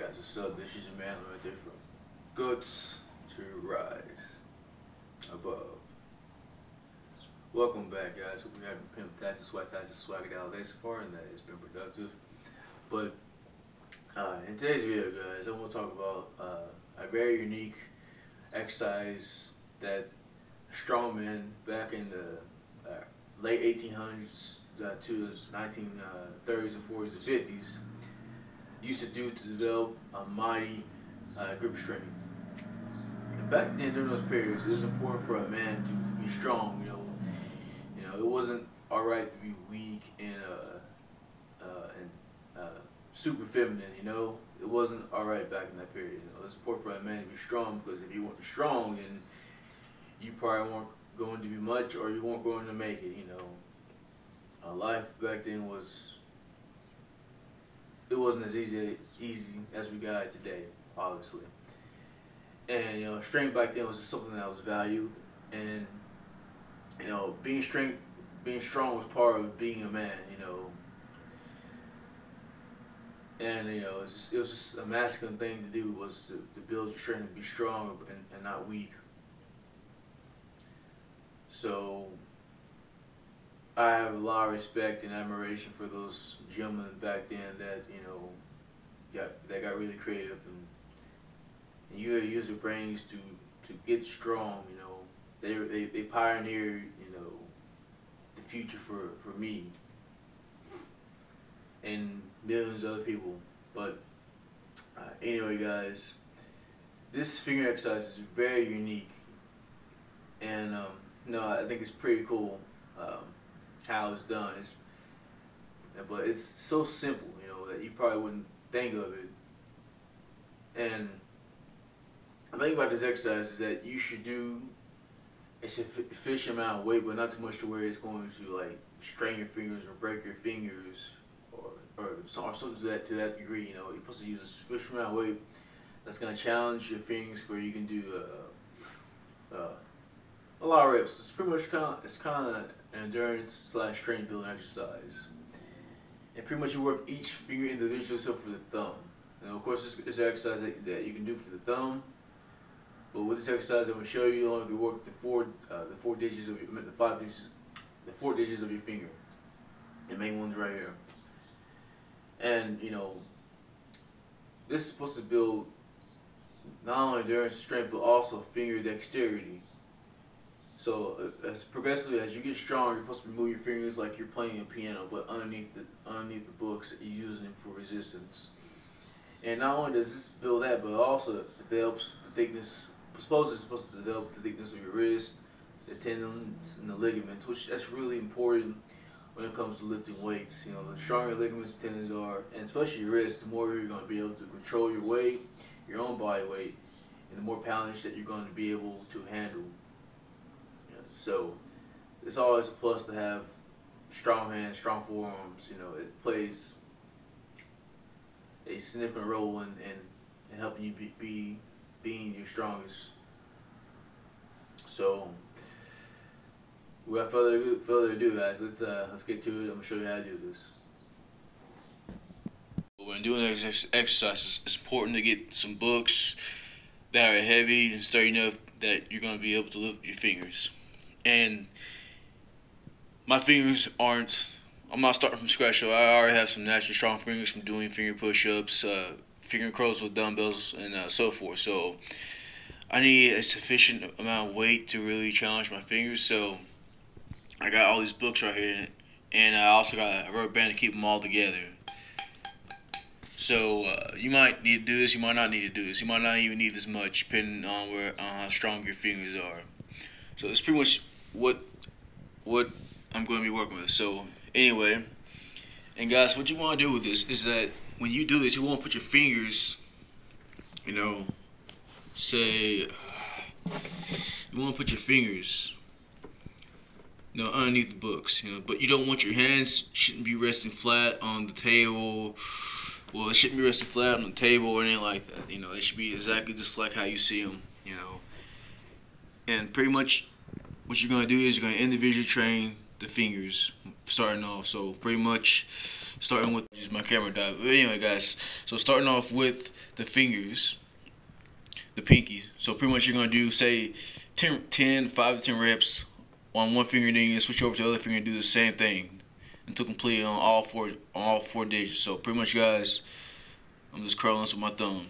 Guys, what's up? This is your man right there from Guts to Rise Above. Welcome back, guys. Hope you're having pimp-tastic, swag-tastic out there so far, and that it's been productive. But in today's video, guys, I want to talk about a very unique exercise that strongmen back in the late 1800s to the 1930s and 40s and 50s used to do to develop a mighty grip strength. And back then, during those periods, it was important for a man to be strong. You know, it wasn't all right to be weak and super feminine. You know, it wasn't all right back in that period. You know, it was important for a man to be strong, because if you weren't strong, then you probably weren't going to be much, or you weren't going to make it. You know, life back then wasn't as easy as we got it today, obviously. And strength back then was just something that was valued, and being strong was part of being a man. And it was just a masculine thing to do, was to build your strength and be strong and not weak. So I have a lot of respect and admiration for those gentlemen back then that got really creative and you use their brains to get strong. They pioneered the future for me and millions of other people. But anyway, guys, this finger exercise is very unique, and I think it's pretty cool how it's done. But it's so simple, that you probably wouldn't think of it. And the thing about this exercise is that you should do a sufficient amount of weight, but not too much to where it's going to like strain your fingers or break your fingers, or something to that degree. You're supposed to use a sufficient amount of weight that's going to challenge your fingers, where you can do a lot of reps. It's pretty much kind of an endurance / strength building exercise. And pretty much you work each finger individually except for the thumb. And of course, this exercise that you can do for the thumb. But with this exercise, I'm going to show you only can work the four digits of the 4 digits of your finger. The main one's right here. And this is supposed to build not only endurance and strength, but also finger dexterity. So as progressively as you get stronger, you're supposed to move your fingers like you're playing a piano, but underneath the books that you're using for resistance. And not only does this build that, but it also develops the thickness. Supposedly it's supposed to develop the thickness of your wrist, the tendons, and the ligaments, which that's really important when it comes to lifting weights. The stronger ligaments and tendons are, and especially your wrist, the more you're going to be able to control your weight, your own body weight, and the more poundage that you're going to be able to handle. So it's always a plus to have strong hands, strong forearms. It plays a significant role in helping you being your strongest. So without further ado, guys, let's get to it. I'm gonna show you how to do this. When doing exercises, it's important to get some books that are heavy and sturdy enough that you're gonna be able to lift your fingers. And my fingers I'm not starting from scratch, so I already have some naturally strong fingers from doing finger push-ups, finger curls with dumbbells, and so forth. So I need a sufficient amount of weight to really challenge my fingers. So I got all these books right here, and I also got a rubber band to keep them all together. So you might need to do this, you might not need to do this. You might not even need this much, depending on how strong your fingers are. So it's pretty much what I'm going to be working with. So anyway, and guys, what you want to do with this is that when you do this, you want to put your fingers, say, you want to put your fingers, underneath the books, but you don't want your hands shouldn't be resting flat on the table. Well, it shouldn't be resting flat on the table or anything like that. It should be exactly just like how you see them. And pretty much what you're going to do is you're going to individually train the fingers starting off. So pretty much starting with, use my camera dive. But anyway, guys, so starting off with the fingers, the pinky. So pretty much you're gonna do, say, 5 to 10 reps on one finger, then you switch over to the other finger and do the same thing until complete on all four digits. So pretty much, guys, I'm just curling this with my thumb,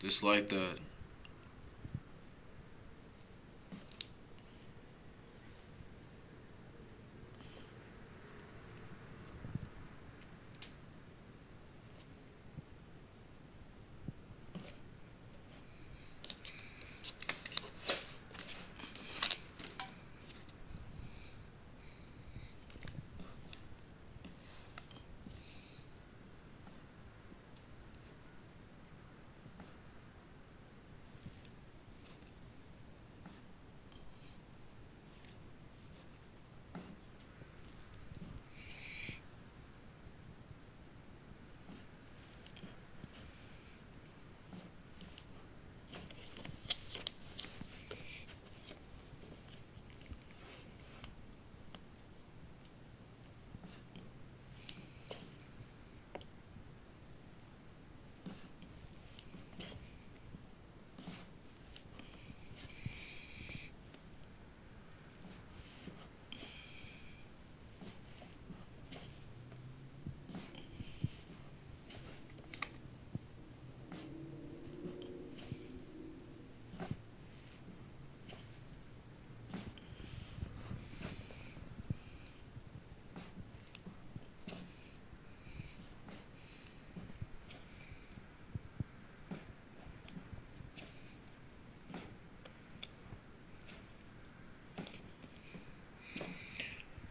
just like that.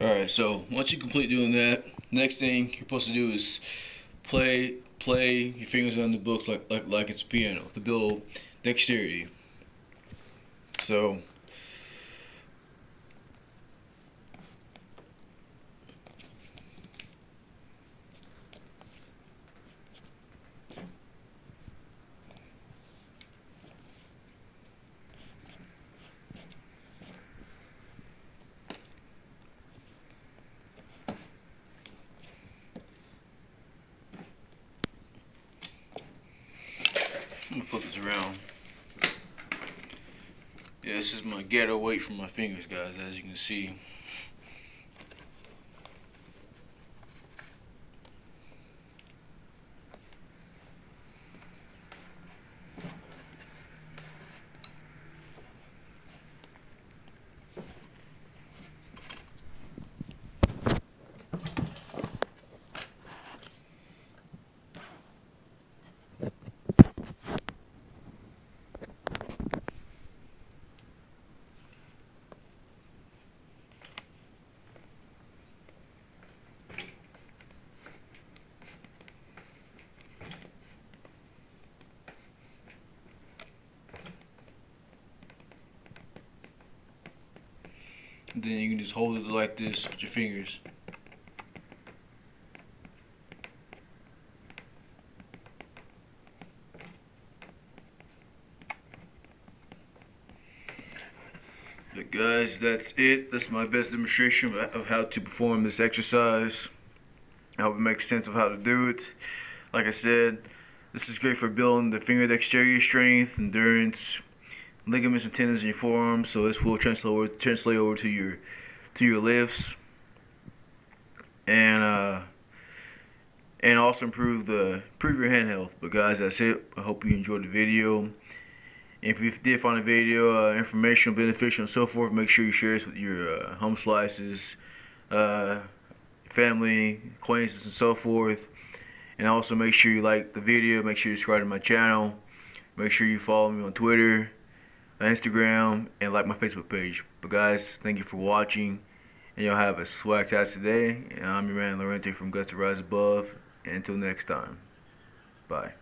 Alright, so once you complete doing that, next thing you're supposed to do is play your fingers on the books like it's a piano to build dexterity. So I'm gonna flip this around. Yeah, this is my ghetto weight for my fingers, guys, as you can see. And then you can just hold it like this with your fingers. But guys, that's it. That's my best demonstration of how to perform this exercise. I hope it makes sense of how to do it. Like I said, this is great for building the finger dexterity, strength, endurance, ligaments and tendons in your forearms. So this will translate over to your lifts, and also improve your hand health. But guys, that's it. I hope you enjoyed the video. If you did find the video informational, beneficial, and so forth, make sure you share this with your home slices, family, acquaintances, and so forth. And also make sure you like the video. Make sure you subscribe to my channel. Make sure you follow me on Twitter, Instagram, and like my Facebook page. But guys, thank you for watching, and y'all have a swag-tastic day. And I'm your man Lorente from Guts to Rise Above. And until next time, bye.